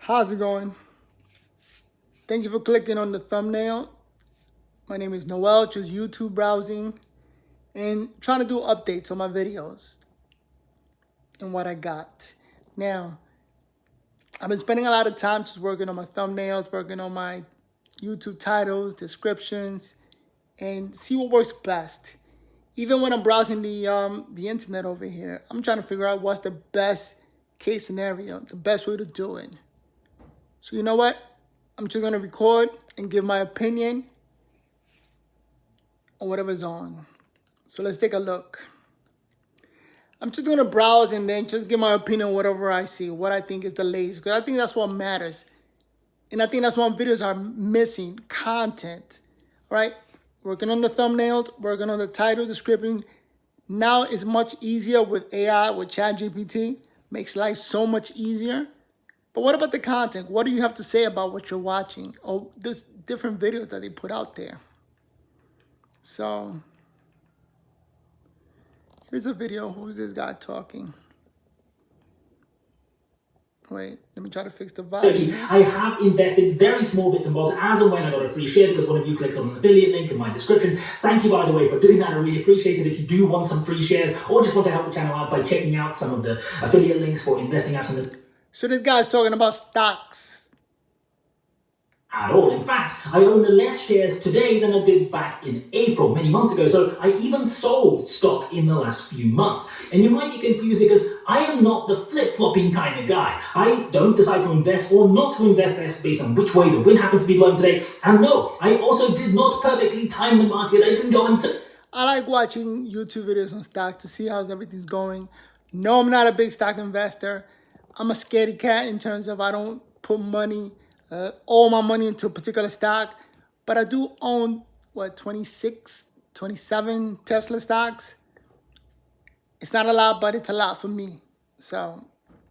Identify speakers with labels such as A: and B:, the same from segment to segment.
A: How's it going? Thank you for clicking on the thumbnail. My name is Noel, just YouTube browsing and trying to do updates on my videos and what I got. Now, I've been spending a lot of time just working on my thumbnails, working on my YouTube titles, descriptions, and see what works best. Even when I'm browsing the internet over here, I'm trying to figure out what's the best case scenario, the best way to do it. So you know what? I'm just gonna record and give my opinion on whatever's on. So let's take a look. I'm just gonna browse and then just give my opinion on whatever I see, what I think is the latest, because I think that's what matters. And I think that's why videos are missing content, right? Working on the thumbnails, working on the title, description. Now it's much easier with AI, with ChatGPT. Makes life so much easier. But what about the content? What do you have to say about what you're watching? Or this different videos that they put out there. So here's a video. Who's this guy talking? Wait, let me try to fix the volume.
B: I have invested very small bits and bobs as and when I got a free share because one of you clicks on an affiliate link in my description. Thank you, by the way, for doing that. I really appreciate it. If you do want some free shares or just want to help the channel out by checking out some of the affiliate links for investing out some of
A: So this guy's talking about stocks.
B: At all. In fact, I own less shares today than I did back in April, many months ago. So I even sold stock in the last few months. And you might be confused because I am not the flip-flopping kind of guy. I don't decide to invest or not to invest based on which way the wind happens to be blowing today. And no, I also did not perfectly time the market. I didn't go and
A: I like watching YouTube videos on stock to see how everything's going. No, I'm not a big stock investor. I'm a scaredy cat in terms of I don't put money, all my money into a particular stock. But I do own, 26, 27 Tesla stocks. It's not a lot, but it's a lot for me. So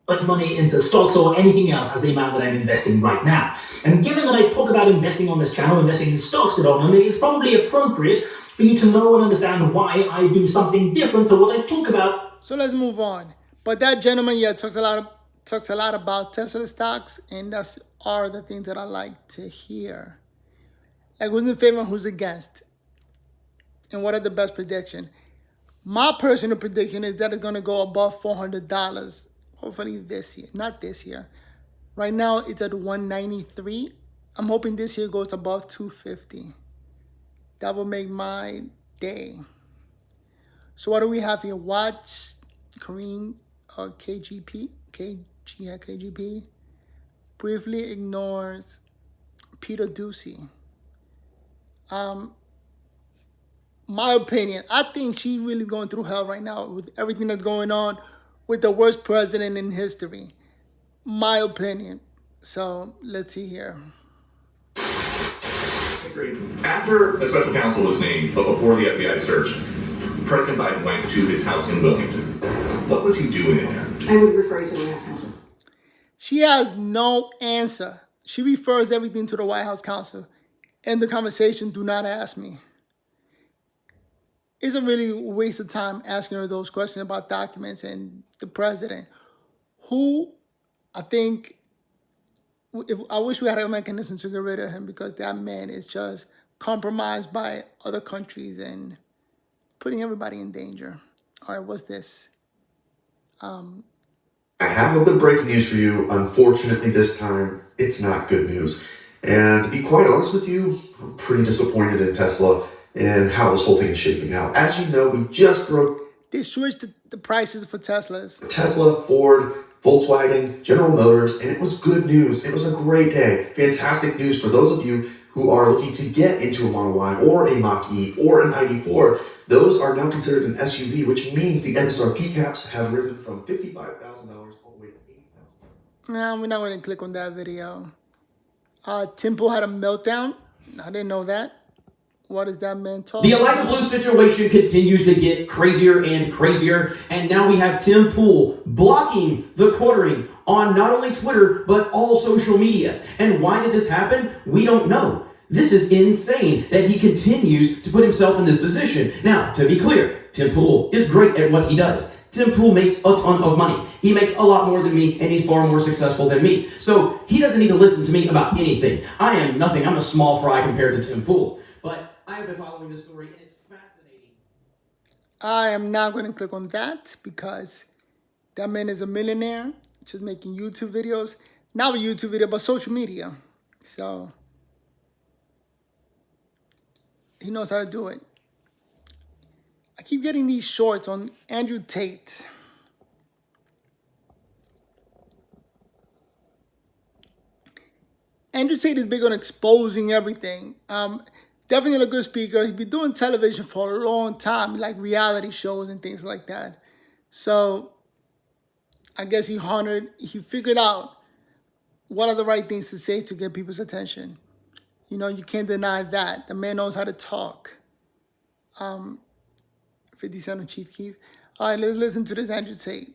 B: much money into stocks or anything else as the amount that I'm investing right now. And given that I talk about investing on this channel, investing in stocks predominantly, it's probably appropriate for you to know and understand why I do something different to what I talk about.
A: So let's move on. But that gentleman, talks a lot about Tesla stocks, and that's are the things that I like to hear. Like who's in favor and who's against, and what are the best prediction. My personal prediction is that it's gonna go above $400. Hopefully this year, not this year. Right now it's at 193. I'm hoping this year goes above 250. That will make my day. So what do we have here? Watch Kareem or KGP. KGP briefly ignores Peter Ducey. My opinion, I think she's really going through hell right now with everything that's going on with the worst president in history. My opinion. So let's see here.
C: After a special counsel was named, but before the FBI search, President Biden went to his house in Wilmington. What was he doing in there?
D: I would refer you to the White House counsel.
A: She has no answer. She refers everything to the White House counsel. End the conversation, do not ask me. It's a really waste of time asking her those questions about documents and the president. Who, I think, I wish we had a mechanism to get rid of him because that man is just compromised by other countries and putting everybody in danger. All right, what's this?
E: I have a bit of breaking news for you. Unfortunately, this time, it's not good news. And to be quite honest with you, I'm pretty disappointed in Tesla and how this whole thing is shaping out. As you know, we just broke...
A: They switched the prices for Teslas.
E: Tesla, Ford, Volkswagen, General Motors, and it was good news. It was a great day. Fantastic news for those of you who are looking to get into a Model Y or a Mach-E or an ID4. Those are now considered an SUV, which means the MSRP caps have risen from $55,000 all the way to $80,000.
A: No, we're not going to click on that video. Tim Pool had a meltdown. I didn't know that. What is that man talking
F: about? The Eliza Blue situation continues to get crazier and crazier. And now we have Tim Pool blocking the quartering on not only Twitter, but all social media. And why did this happen? We don't know. This is insane that he continues to put himself in this position. Now, to be clear, Tim Pool is great at what he does. Tim Pool makes a ton of money. He makes a lot more than me, and he's far more successful than me. So he doesn't need to listen to me about anything. I am nothing. I'm a small fry compared to Tim Pool. But I have been following this story, and it's fascinating.
A: I am not going to click on that because that man is a millionaire, just making YouTube videos. Not a YouTube video, but social media. So he knows how to do it. I keep getting these shorts on Andrew Tate. Andrew Tate is big on exposing everything. Definitely a good speaker. He's been doing television for a long time, like reality shows and things like that. So I guess he figured out what are the right things to say to get people's attention. You know, you can't deny that. The man knows how to talk. 50 Cent on Chief Keef. All right, let's listen to this Andrew Tate.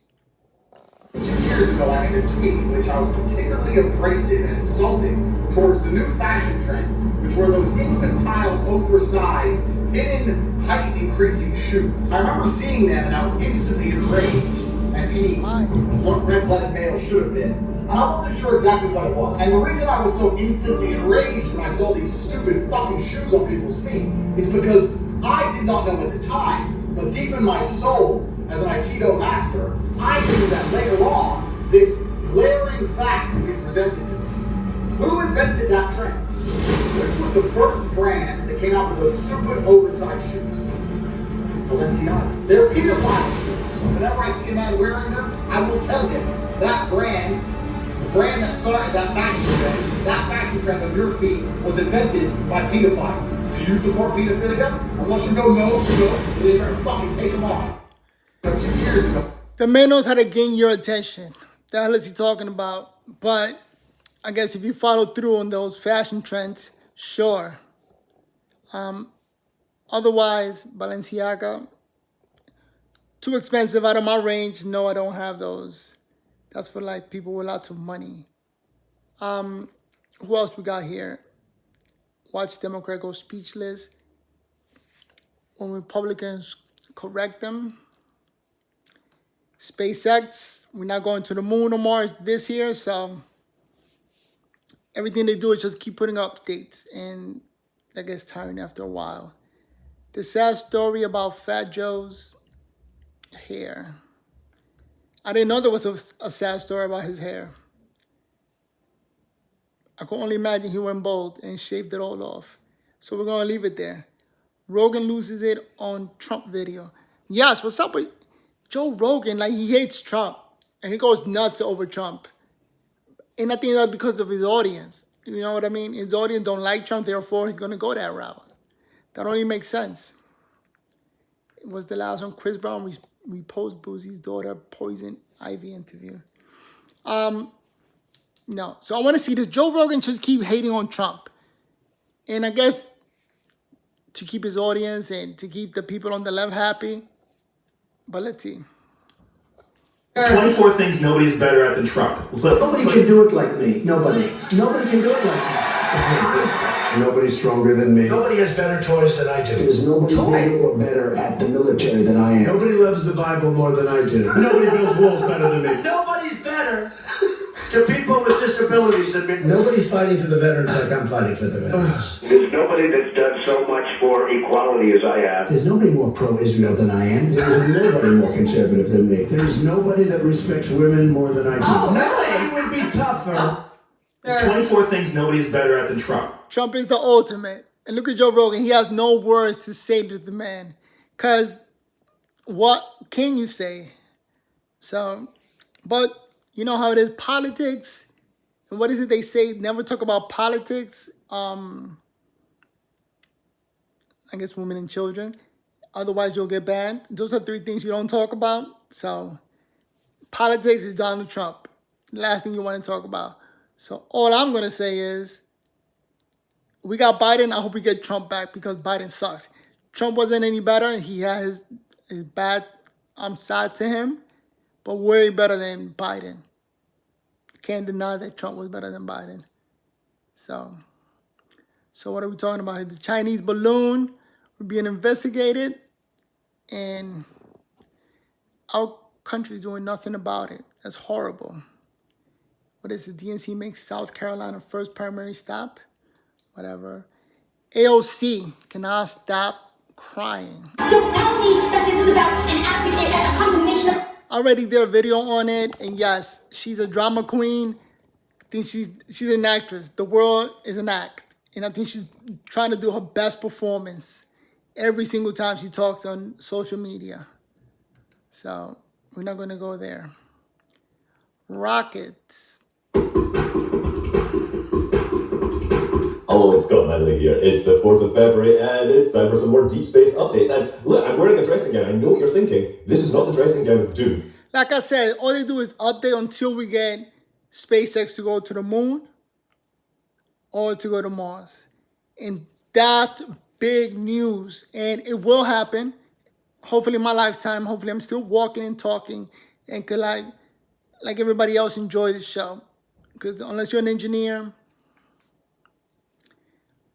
D: 2 years ago, I made a tweet in which I was particularly abrasive and insulting towards the new fashion trend, which were those infantile, oversized, hidden, height-increasing shoes. I remember seeing them and I was instantly enraged, as any red-blooded male should have been. And I wasn't sure exactly what it was. And the reason I was so instantly enraged when I saw these stupid fucking shoes on people's feet is because I did not know at the time, but deep in my soul, as an Aikido master, I knew that later on, this glaring fact would be presented to me. Who invented that trend? Which was the first brand that came out with those stupid oversized shoes? Balenciaga. They're pedophile shoes. Whenever I see a man wearing them, I will tell him that brand, the brand that started that fashion trend on your feet was invented by pedophiles. Do you support pedophilia? Unless you go, no, then you better fucking take them off. A few years ago.
A: The man knows how to gain your attention. The hell is he talking about? But I guess if you follow through on those fashion trends, sure. Otherwise, Balenciaga, too expensive, out of my range. No, I don't have those. That's for like people with lots of money. Who else we got here? Watch Democrat go speechless when Republicans correct them. SpaceX, we're not going to the moon or Mars this year, so everything they do is just keep putting up updates, and that gets tiring after a while. The sad story about Fat Joe's hair. I didn't know there was a sad story about his hair. I can only imagine he went bald and shaved it all off. So we're going to leave it there. Rogan loses it on Trump video. Yes, what's up with Joe Rogan? Like, he hates Trump. And he goes nuts over Trump. And I think that's because of his audience. You know what I mean? His audience don't like Trump, therefore he's going to go that route. That only makes sense. It was the last one. Chris Brown repost Boosie's daughter Poison Ivy interview. No. So I want to see this. Joe Rogan just keep hating on Trump. And I guess to keep his audience and to keep the people on the left happy. But let's see.
G: 24 things nobody's better at than Trump.
H: Nobody can do it like me. Nobody can do it like me.
I: Nobody's stronger than me.
H: Nobody has better toys than I do.
I: There's nobody bigger or better at the military than I am. Nobody loves the Bible more than I do. Nobody builds walls better than me.
H: Nobody's better to people with disabilities than me. Nobody's fighting for the veterans like I'm fighting for the veterans.
J: There's nobody that's done so much for equality as I have.
I: There's nobody more pro-Israel than I am. There's nobody more conservative than me. There's nobody that respects women more than I do.
H: Oh, nobody would be tougher.
G: 24 things nobody's better at than Trump.
A: Trump is the ultimate. And look at Joe Rogan. He has no words to say to the man. Because what can you say? So, but you know how it is. Politics. And what is it they say? Never talk about politics. I guess women and children. Otherwise, you'll get banned. Those are 3 things you don't talk about. So, politics is Donald Trump. The last thing you want to talk about. So, all I'm going to say is, we got Biden. I hope we get Trump back because Biden sucks. Trump wasn't any better. He had his bad side to him, but way better than Biden. Can't deny that Trump was better than Biden. So what are we talking about? The Chinese balloon being investigated, and countries doing nothing about it. That's horrible. What is it? DNC makes South Carolina first primary stop? Whatever. AOC cannot stop crying.
K: Don't tell me that this is about enacting a condemnation.
A: I already did a video on it, and yes, she's a drama queen. I think she's an actress. The world is an act, and I think she's trying to do her best performance every single time she talks on social media. So we're not going to go there. Rockets.
L: Oh, it's Scott Medley here. It's the 4th of February and it's time for some more deep space updates. And look, I'm wearing a dressing gown. I know what you're thinking. This is not the dressing gown of doom.
A: Like I said, all they do is update until we get SpaceX to go to the moon or to go to Mars. And that's big news. And it will happen. Hopefully in my lifetime. Hopefully I'm still walking and talking and could like everybody else enjoy the show. Because unless you're an engineer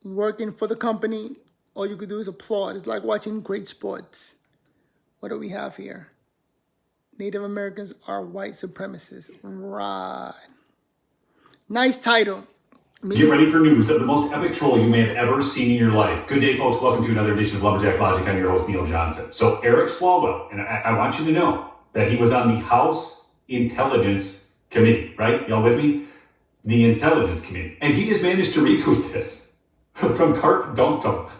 A: working for the company, all you could do is applaud. It's like watching great sports. What do we have here? Native Americans are white supremacists. Right. Nice title.
M: Get ready for news of the most epic troll you may have ever seen in your life. Good day, folks. Welcome to another edition of Lumberjack Logic. I'm your host, Neil Johnson. So Eric Swalwell, and I want you to know that he was on the House Intelligence Committee, right? Y'all with me? The Intelligence Committee. And he just managed to retweet this from Cart Dunktum.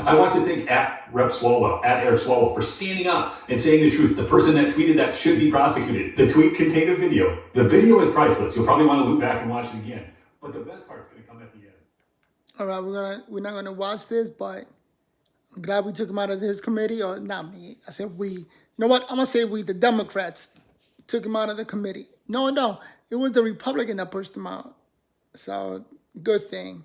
M: I want to thank at Rep Swalwell, at Eric Swalwell, for standing up and saying the truth. The person that tweeted that should be prosecuted. The tweet contained a video. The video is priceless. You'll probably want to loop back and watch it again. But the best part's going to come at the end.
A: All right, we're not gonna watch this, but I'm glad we took him out of his committee, or not me. I said we. You know what? I'm gonna say we. The Democrats took him out of the committee. No, it was the Republican that pushed him out. So good thing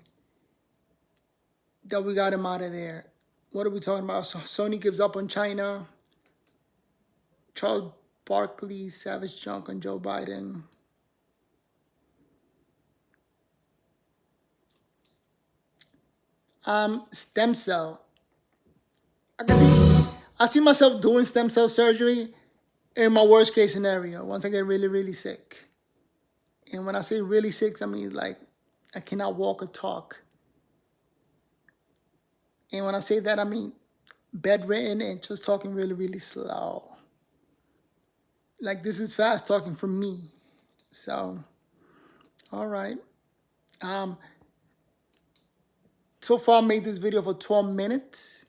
A: that we got him out of there. What are we talking about? So Sony gives up on China. Charles Barkley, savage junk on Joe Biden. Stem cell. I see myself doing stem cell surgery in my worst case scenario, once I get really, really sick. And when I say really sick, I mean like I cannot walk or talk. And when I say that, I mean bedridden and just talking really, really slow. Like this is fast talking for me. So, all right. So far I made this video for 12 minutes.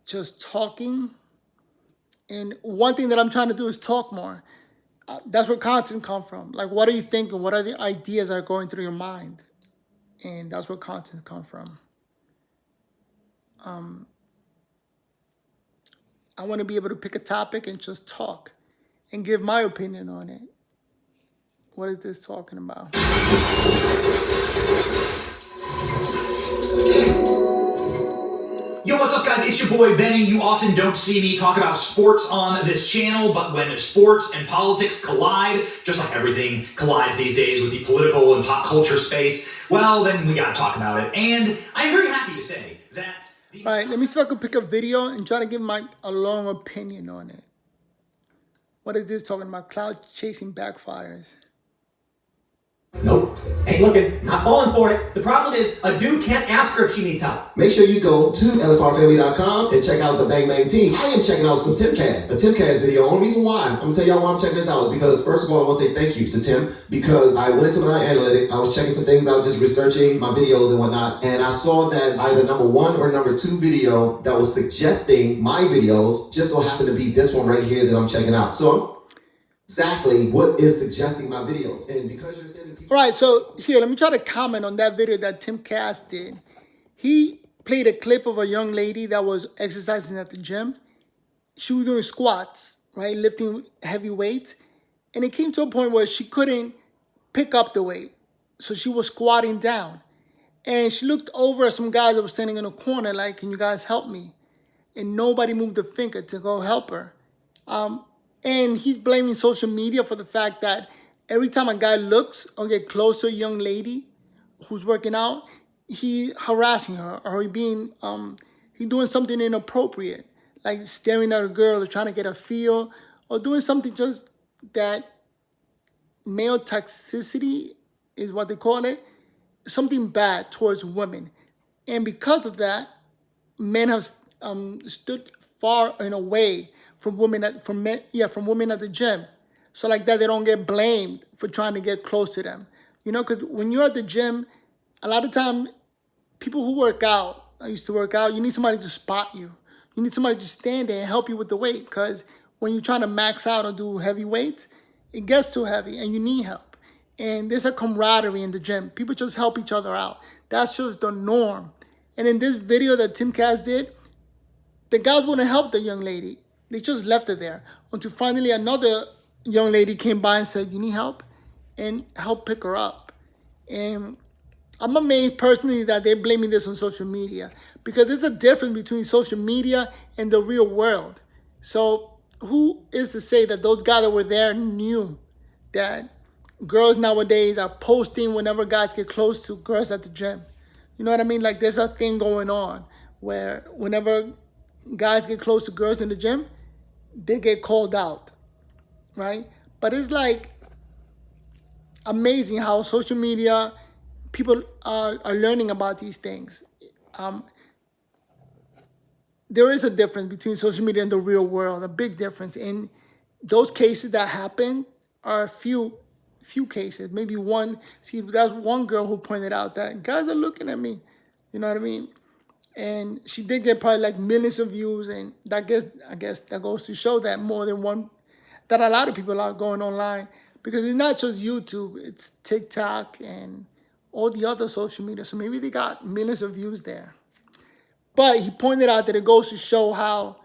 A: Just talking. And one thing that I'm trying to do is talk more. That's where content comes from. Like, what are you thinking? What are the ideas that are going through your mind? And that's where content comes from. I want to be able to pick a topic and just talk and give my opinion on it. What is this talking about?
N: Yo, what's up guys? It's your boy Benny. You often don't see me talk about sports on this channel, but when sports and politics collide, just like everything collides these days with the political and pop culture space, well, then we gotta talk about it. And I'm very happy to say that...
A: All right, let me see if I can pick a video and try to give a long opinion on it. What is this talking about? Cloud chasing backfires.
F: Nope. Ain't looking. Not falling for it. The problem is, a dude can't ask her if she needs help.
O: Make sure you go to LFRfamily.com and check out the Bang Bang team. I am checking out some Timcast. The Timcast video. Only reason why I'm gonna tell y'all why I'm checking this out is because first of all I want to say thank you to Tim because I went into my analytics. I was checking some things out, just researching my videos and whatnot, and I saw that either number 1 or number 2 video that was suggesting my videos just so happened to be this one right here that I'm checking out. So exactly what is suggesting my videos, and because you're saying
A: all right, so here, let me try to comment on that video that Tim Cass did. He played a clip of a young lady that was exercising at the gym. She was doing squats, right, lifting heavy weights. And it came to a point where she couldn't pick up the weight. So she was squatting down. And she looked over at some guys that were standing in a corner like, can you guys help me? And nobody moved a finger to go help her. And he's blaming social media for the fact that every time a guy looks or get close to a young lady who's working out, he harassing her or he doing something inappropriate. like staring at a girl or trying to get a feel or doing something just that male toxicity is what they call it, something bad towards women. And because of that, men have stood far and away from women from women at the gym. So like that, they don't get blamed for trying to get close to them. You know, because when you're at the gym, a lot of time, people who work out, I used to work out, you need somebody to spot you. You need somebody to stand there and help you with the weight, because when you're trying to max out or do heavy weights, it gets too heavy and you need help. And there's a camaraderie in the gym. People just help each other out. That's just the norm. And in this video that Tim Cass did, the guys wouldn't help the young lady. They just left her there until finally another young lady came by and said, "You need help?" and helped pick her up. And I'm amazed personally that they're blaming this on social media, because there's a difference between social media and the real world. So who is to say that those guys that were there knew that girls nowadays are posting whenever guys get close to girls at the gym? You know what I mean? Like there's a thing going on where whenever guys get close to girls in the gym, they get called out, right? But it's like amazing how social media, people are learning about these things. There is a difference between social media and the real world, a big difference. And those cases that happen are few cases, maybe one. See, that's one girl who pointed out that guys are looking at me. You know what I mean? And she did get probably like millions of views, and I guess that goes to show that more than one, that a lot of people are going online, because it's not just YouTube, it's TikTok and all the other social media. So maybe they got millions of views there. But he pointed out that it goes to show how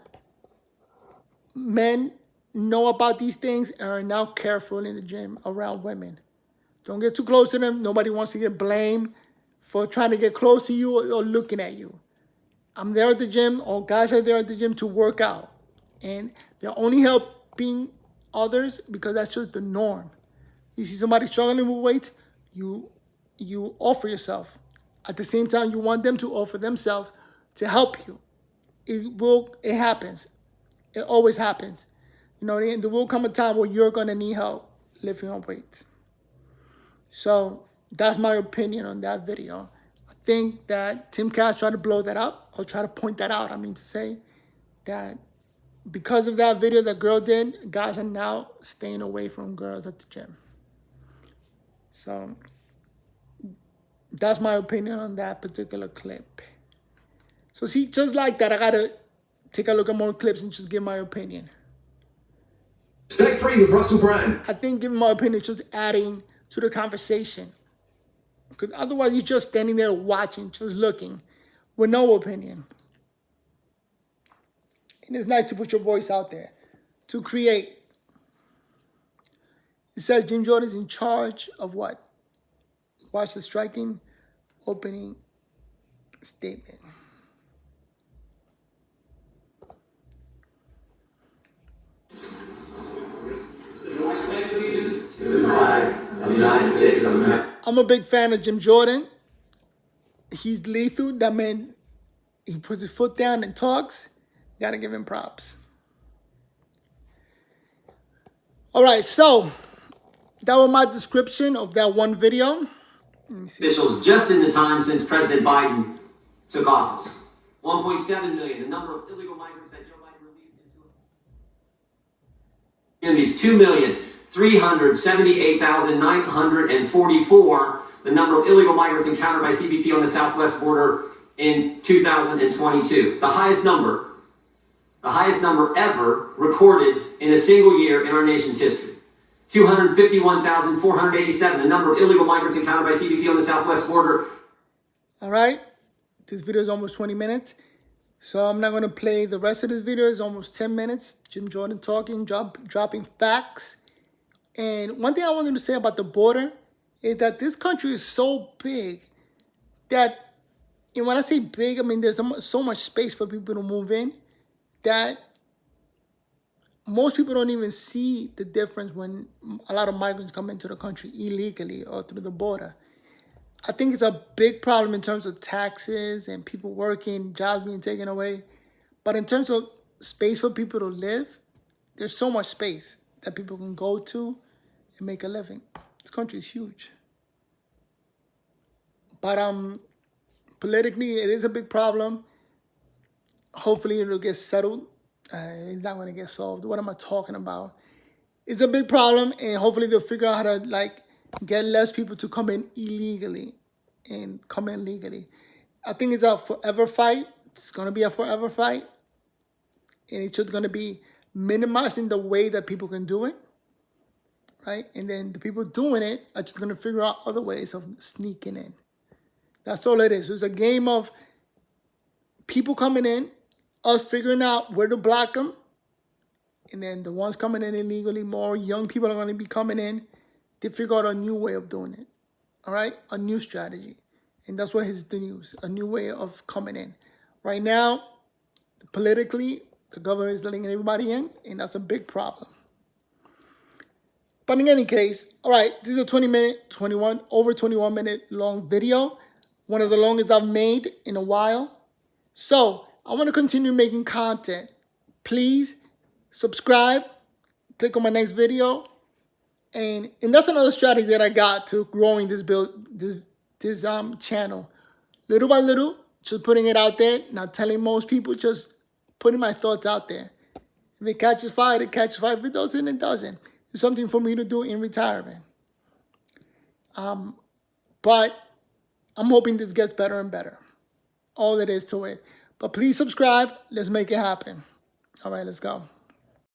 A: men know about these things and are now careful in the gym around women. Don't get too close to them. Nobody wants to get blamed for trying to get close to you or looking at you. I'm there at the gym, or guys are there at the gym to work out. And they're only helping others because that's just the norm. You see somebody struggling with weight, you offer yourself. At the same time, you want them to offer themselves to help you. It happens. It always happens. You know, and there will come a time where you're gonna need help lifting up weights. So that's my opinion on that video. I think that Tim Cass tried to blow that up, or try to point that out. I mean to say that because of that video that girl did, guys are now staying away from girls at the gym. So that's my opinion on that particular clip. So see, just like that, I gotta take a look at more clips and just give my opinion.
F: Spec Free with Russell Brand.
A: I think giving my opinion is just adding to the conversation. Because otherwise you're just standing there watching, just looking, with no opinion. And it's nice to put your voice out there, to create. It says Jim Jordan's in charge of what? Watch the striking opening statement. I'm a big fan of Jim Jordan. He's lethal. That man, he puts his foot down and talks. Gotta give him props. All right, so that was my description of that one video. Let me see.
P: Officials just in the time since President Biden took office. 1.7 million, the number of illegal migrants that Joe Biden released into communities, 2,378,944, the number of illegal migrants encountered by CBP on the southwest border in 2022. The highest number ever recorded in a single year in our nation's history. 251,487, the number of illegal migrants encountered by CBP on the southwest border.
A: All right, this video is almost 20 minutes, so I'm not going to play the rest of this video. It's almost 10 minutes. Jim Jordan talking, dropping facts. And one thing I wanted to say about the border is that this country is so big that, and when I say big, I mean there's so much space for people to move in that most people don't even see the difference when a lot of migrants come into the country illegally or through the border. I think it's a big problem in terms of taxes and people working, jobs being taken away. But in terms of space for people to live, there's so much space that people can go to and make a living. This country is huge. But politically, it is a big problem. Hopefully, it'll get settled. It's not going to get solved. What am I talking about? It's a big problem, and hopefully they'll figure out how to get less people to come in illegally and come in legally. I think it's a forever fight. It's going to be a forever fight, and it's just going to be minimizing the way that people can do it, right? And then the people doing it are just going to figure out other ways of sneaking in. That's all it is. It's a game of people coming in, us figuring out where to block them, and then the ones coming in illegally, more young people are going to be coming in to figure out a new way of doing it, all right? A new strategy. And that's what is the news, a new way of coming in. Right now, politically, the government is letting everybody in, and that's a big problem. But in any case, all right, this is a 21 minute long video, one of the longest I've made in a while. So I want to continue making content. Please subscribe, click on my next video, and that's another strategy that I got to growing this channel. Little by little, just putting it out there, not telling most people, just putting my thoughts out there. If it catches fire, it catches fire. If it doesn't, it doesn't. It's something for me to do in retirement. But I'm hoping this gets better and better. All there is to it. But please subscribe. Let's make it happen. All right, let's go.